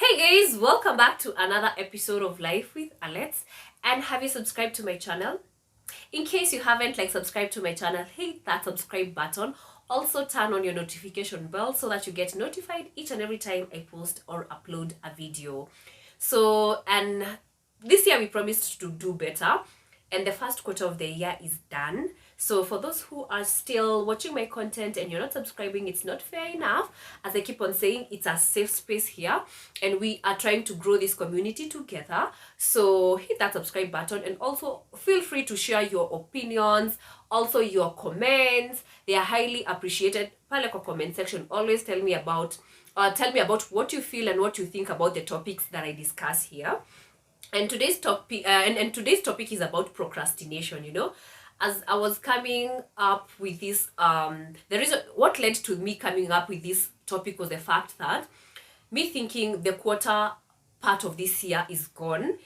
Hey guys, welcome back to another episode of Life with Alex. And have you subscribed to my channel? In case you haven't subscribed to my channel, hit that subscribe button. Also turn on your notification bell so that you get notified each and every time I post or upload a video. And this year we promised to do better, and the first quarter of the year is done. So for those who are still watching my content and you're not subscribing, it's not fair enough. As I keep on saying, it's a safe space here and we are trying to grow this community together. So hit that subscribe button and also feel free to share your opinions, also your comments. They are highly appreciated. Pale kwa comment section, always tell me about what you feel and what you think about the topics that I discuss here. And today's topic today's topic is about procrastination. As I was coming up with this, the reason what led to me coming up with this topic was the fact that me thinking the quarter part of this year is gone,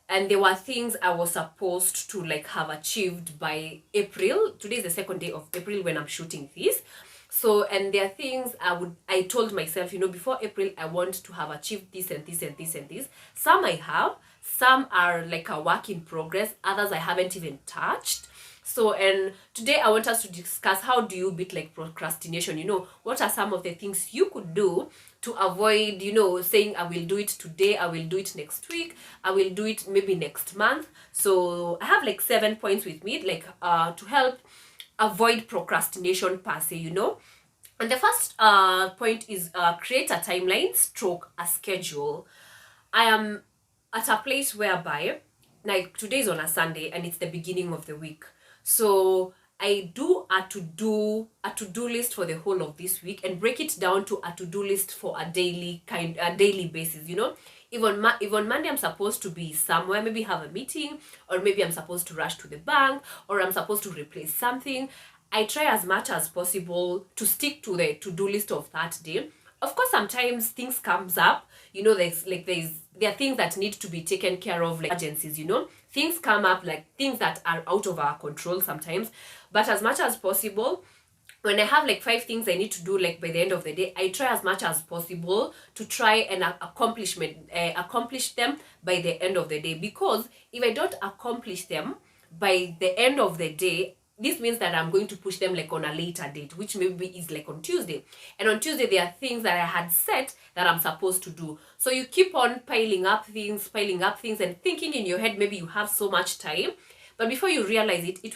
and there were things I was supposed to have achieved by April. Today is the second day of April when I'm shooting this. So, and there are things I told myself, before April, I want to have achieved this and this and this and this. Some I have, some are like a work in progress, others I haven't even touched. So, and today I want us to discuss how do you beat procrastination. What are some of the things you could do to avoid, saying I will do it today, I will do it next week, I will do it maybe next month. So I have 7 points with me, to help avoid procrastination per se. And the first point is create a timeline stroke a schedule. I am at a place whereby, today is on a Sunday and it's the beginning of the week. So I do a to-do list for the whole of this week and break it down to a to-do list for a daily basis. Even Monday I'm supposed to be somewhere, maybe have a meeting, or maybe I'm supposed to rush to the bank, or I'm supposed to replace something. I try as much as possible to stick to the to-do list of that day. Of course, sometimes things comes up, there are things that need to be taken care of, emergencies, things come up, things that are out of our control sometimes. But as much as possible, when I have 5 things I need to do by the end of the day, I try as much as possible to try and accomplish them by the end of the day. Because if I don't accomplish them by the end of the day, this means that I'm going to push them on a later date, which maybe is on Tuesday. And on Tuesday, there are things that I had set that I'm supposed to do. So you keep on piling up things and thinking in your head, maybe you have so much time. But before you realize it, it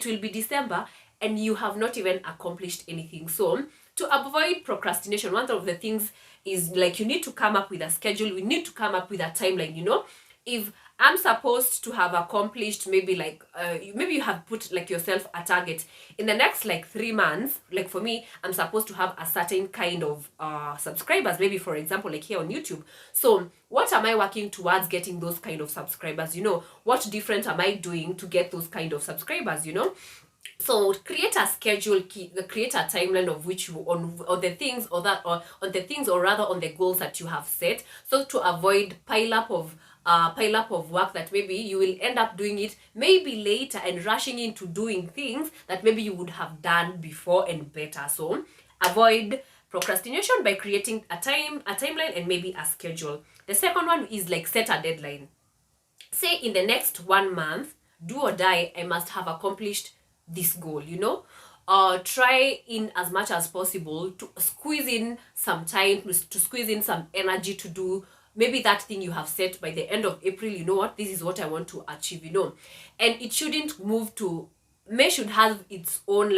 will be December and you have not even accomplished anything. So to avoid procrastination, one of the things is you need to come up with a schedule. We need to come up with a timeline. If I'm supposed to have accomplished maybe maybe you have put yourself a target in the next 3 months. For me, I'm supposed to have a certain kind of subscribers, maybe for example here on YouTube. So what am I working towards getting those kind of subscribers? What different am I doing to get those kind of subscribers? So create a schedule, create a timeline of which you on the things or rather on the goals that you have set, so to avoid pile up of work that maybe you will end up doing it maybe later and rushing into doing things that maybe you would have done before and better. So avoid procrastination by creating a timeline and maybe a schedule. The second one is set a deadline. Say in the next 1 month, do or die, I must have accomplished this goal. Try in as much as possible to squeeze in some time, to squeeze in some energy to do maybe that thing you have set by the end of April. This is what I want to achieve. And it shouldn't move to May should have its own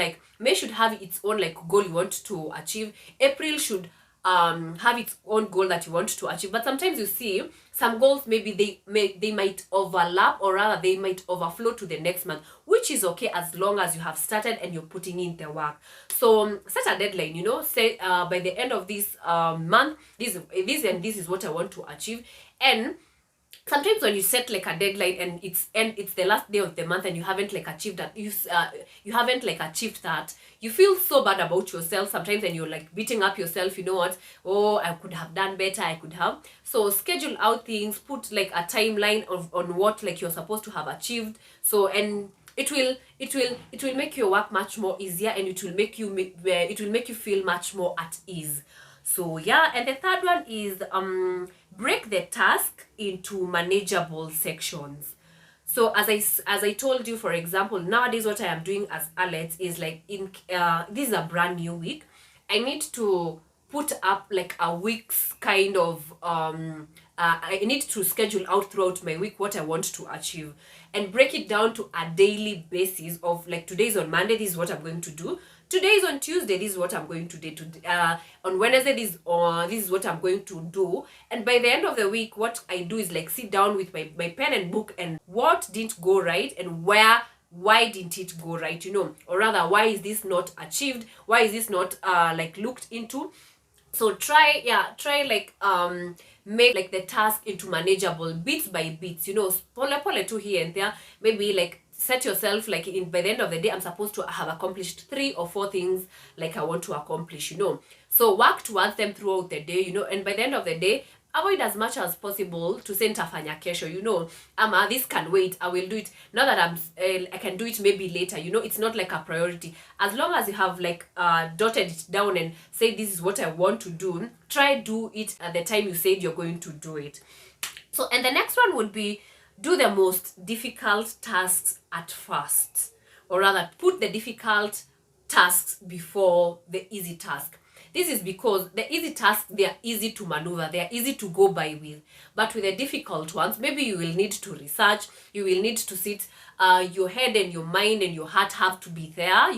goal you want to achieve. April should have its own goal that you want to achieve. But sometimes you see some goals, maybe they might overlap, or rather they might overflow to the next month, which is okay as long as you have started and you're putting in the work. So set a deadline. Say by the end of this month, this is what I want to achieve. And sometimes when you set a deadline and it's the last day of the month and you haven't achieved that, you haven't achieved that, you feel so bad about yourself sometimes, and you're beating up yourself. Oh, I could have done better, I could have. So schedule out things, put a timeline on what you're supposed to have achieved. So, and it will make your work much more easier, and it will make you feel much more at ease. So yeah, and the third one is break the task into manageable sections. So as I told you, for example, nowadays what I am doing as Alex is like, in this is a brand new week. I need to put up like a week's kind of I need to schedule out throughout my week what I want to achieve, and break it down to a daily basis of like, today's on Monday, this is what I'm going to do. Today is on Tuesday, this is what I'm going to do. On Wednesday, this is what I'm going to do. And by the end of the week, what I do is like sit down with my pen and book, and what didn't go right, and why didn't it go right, or rather, why is this not achieved, why is this not like looked into. So try like make like the task into manageable bits by bits, pole pole to here and there. Maybe like set yourself like, by the end of the day, I'm supposed to have accomplished 3 or 4 things like I want to accomplish. So work towards them throughout the day, and by the end of the day, avoid as much as possible to say nitafanya kesho, ama this can wait, I will do it now that I can do it maybe later. It's not like a priority. As long as you have like dotted it down and say, this is what I want to do, try do it at the time you said you're going to do it. So, and the next one would be, do the most difficult tasks at first, or rather put the difficult tasks before the easy task. This is because the easy tasks, they are easy to maneuver, they are easy to go by with. But with the difficult ones, maybe you will need to research, you will need to sit, your head and your mind and your heart have to be there,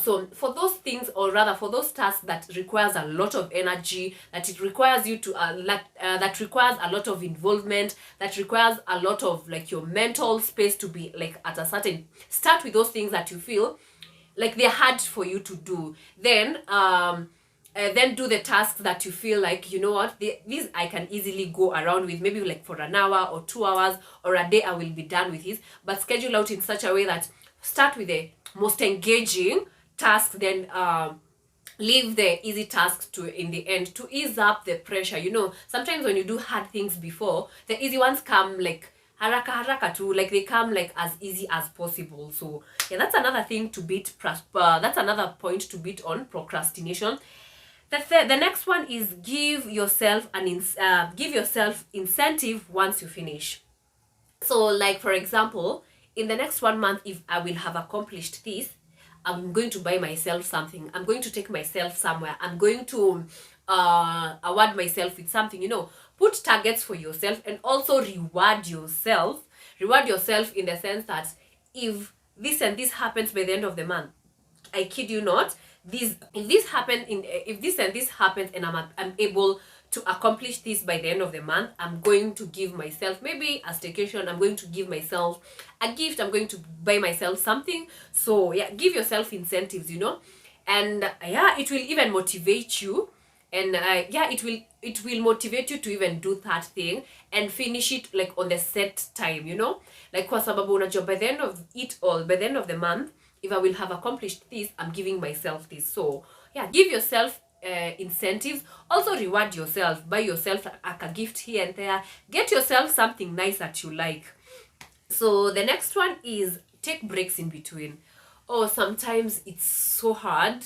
so for those things, or rather for those tasks that requires a lot of energy, that it requires you to that requires a lot of involvement, that requires a lot of like your mental space to be like at a certain, start with those things that you feel like they're hard for you to do. Then do the tasks that you feel like, these I can easily go around with, maybe like for an hour or 2 hours or a day I will be done with this. But schedule out in such a way that start with the most engaging tasks, then leave the easy tasks to in the end, to ease up the pressure. Sometimes when you do hard things before, the easy ones come like haraka too, like they come like as easy as possible. So yeah, that's another thing to beat that's another point to beat on procrastination. The next one is give yourself incentive once you finish. So like, for example, in the next 1 month, if I will have accomplished this, I'm going to buy myself something, I'm going to take myself somewhere, I'm going to award myself with something. Put targets for yourself, and also reward yourself in the sense that if this and this happens by the end of the month, I kid you not, if this and this happens and I'm able to accomplish this by the end of the month, I'm going to give myself maybe a staycation, I'm going to give myself a gift, I'm going to buy myself something. So yeah, give yourself incentives, and yeah, it will even motivate you, and yeah, it will motivate you to even do that thing and finish it like on the set time, like kwa sababu unajua, by the end of it all, by the end of the month, if I will have accomplished this, I'm giving myself this. So yeah, give yourself incentives. Also reward yourself, buy yourself a gift here and there, get yourself something nice that you like. So the next one is take breaks in between. Sometimes it's so hard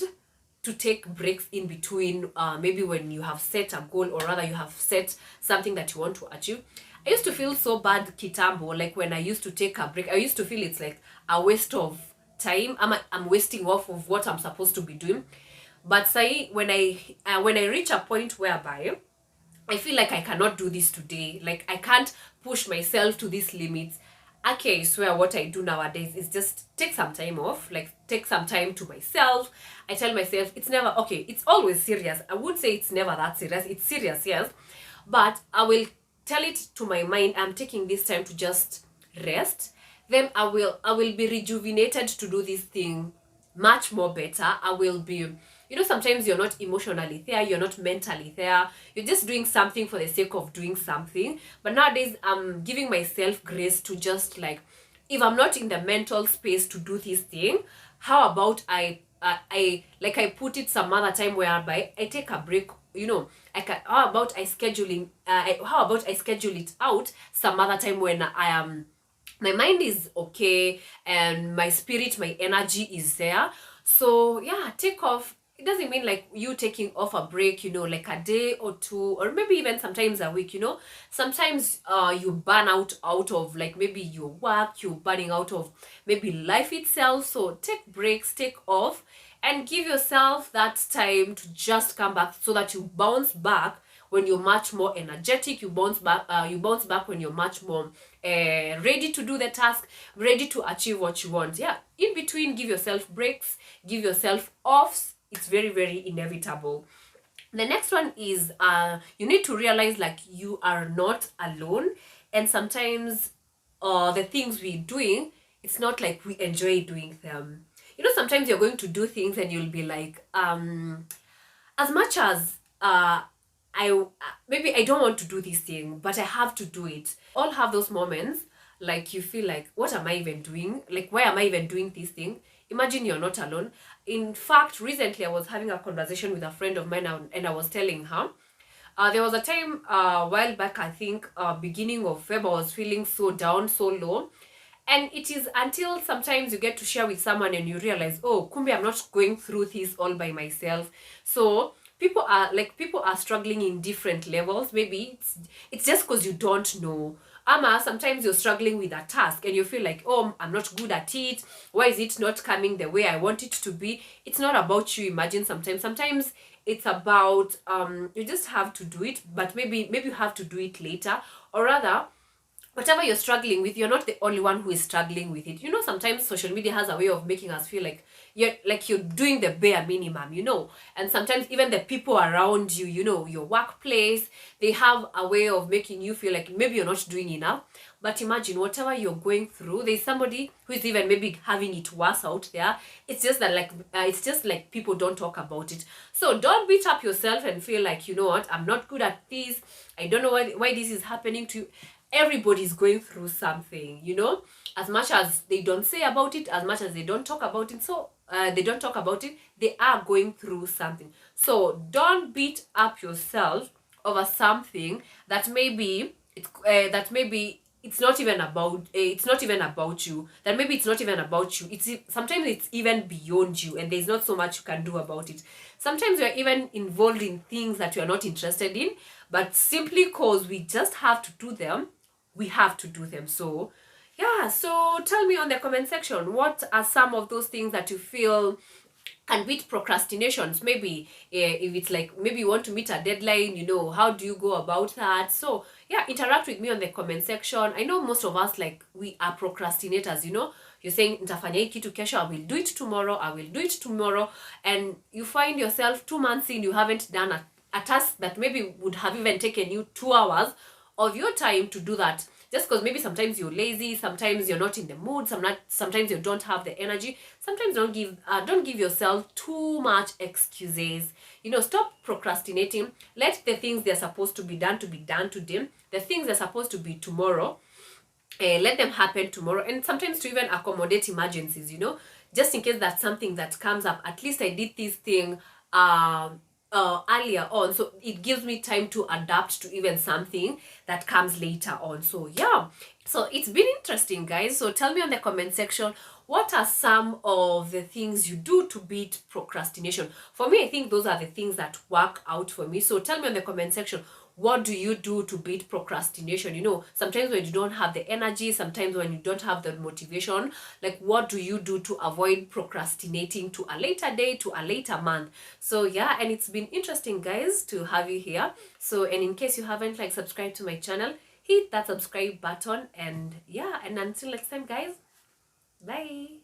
to take breaks in between, maybe when you have set a goal, or rather you have set something that you want to achieve. I used to feel so bad kitambo, like when I used to take a break, I used to feel it's like a waste of time. I'm wasting off of what I'm supposed to be doing. But say when I reach a point whereby I feel like I cannot do this today, like I can't push myself to these limits, okay, I swear what I do nowadays is just take some time off, like take some time to myself. I tell myself it's never okay, it's always serious. I would say it's never that serious, it's serious, yes, but I will tell it to my mind, I'm taking this time to just rest. Then I will be rejuvenated to do this thing much more better. I will be, sometimes you're not emotionally there, you're not mentally there, you're just doing something for the sake of doing something. But nowadays I'm giving myself grace to just like, if I'm not in the mental space to do this thing, how about I put it some other time whereby I take a break. How about I schedule it out some other time when I am, my mind is okay and my spirit, my energy is there. So yeah, take off, it doesn't mean like you taking off a break, you know, like a day or two, or maybe even sometimes a week, you know. Sometimes you burn out of like maybe your work, you're burning out of maybe life itself. So take breaks, take off, and give yourself that time to just come back so that you bounce back when you're much more energetic. You bounce back when you're much more ready to do the task, ready to achieve what you want. Yeah, in between, give yourself breaks, give yourself offs. It's very, very inevitable. The next one is you need to realize like you are not alone, and sometimes the things we're doing, it's not like we enjoy doing them. You know, sometimes you're going to do things and you'll be like, as much as I maybe I don't want to do this thing, but I have to do it. All have those moments like you feel like, what am I even doing? Like, why am I even doing this thing? Imagine you're not alone. In fact, recently I was having a conversation with a friend of mine, and I was telling her there was a time a while back, I think beginning of February, I was feeling so down, so low. And it is until sometimes you get to share with someone and you realize, oh, kumbe, I'm not going through this all by myself. So people are struggling in different levels. Maybe it's just because you don't know. Ama, sometimes you're struggling with a task and you feel like, oh, I'm not good at it. Why is it not coming the way I want it to be? It's not about you. Imagine sometimes it's about you just have to do it, but maybe you have to do it later. Or rather, whatever you're struggling with, you're not the only one who is struggling with it. You know, sometimes social media has a way of making us feel like you're doing the bare minimum, you know. And sometimes even the people around you, you know, your workplace, they have a way of making you feel like maybe you're not doing enough. But imagine whatever you're going through, there's somebody who is even maybe having it worse out there. It's just that it's just like people don't talk about it. So don't beat up yourself and feel like, you know what, I'm not good at this. I don't know why this is happening to you. Everybody's going through something, you know. As much as they don't say about it, as much as they don't talk about it, they are going through something. So don't beat up yourself over something that maybe it's not even about you. That maybe it's not even about you. It's sometimes it's even beyond you, and there's not so much you can do about it. Sometimes you're even involved in things that you're not interested in, but simply because we just have to do them, we have to do them. So yeah, so tell me on the comment section, what are some of those things that you feel can beat procrastinations? Maybe if it's like maybe you want to meet a deadline, you know, how do you go about that? So yeah, interact with me on the comment section. I know most of us, like, we are procrastinators, you know. You're saying nitafanya hii kitu kesho, I will do it tomorrow, and you find yourself 2 months in, you haven't done a task that maybe would have even taken you 2 hours of your time to do that, just because maybe sometimes you're lazy, sometimes you're not in the mood, sometimes you don't have the energy. Sometimes don't give yourself too much excuses. You know, stop procrastinating. Let the things they're supposed to be done today. The things they're supposed to be tomorrow, let them happen tomorrow. And sometimes to even accommodate emergencies, you know, just in case that's something that comes up, at least I did this thing earlier on, so it gives me time to adapt to even something that comes later on. So yeah, so it's been interesting, guys. So tell me on the comment section, what are some of the things you do to beat procrastination? For me, I think those are the things that work out for me. So tell me on the comment section, what do you do to beat procrastination? You know, sometimes when you don't have the energy, sometimes when you don't have the motivation, like, what do you do to avoid procrastinating to a later day, to a later month? So yeah, and it's been interesting, guys, to have you here. So, and in case you haven't like subscribed to my channel, hit that subscribe button. And yeah, and until next time, guys, bye.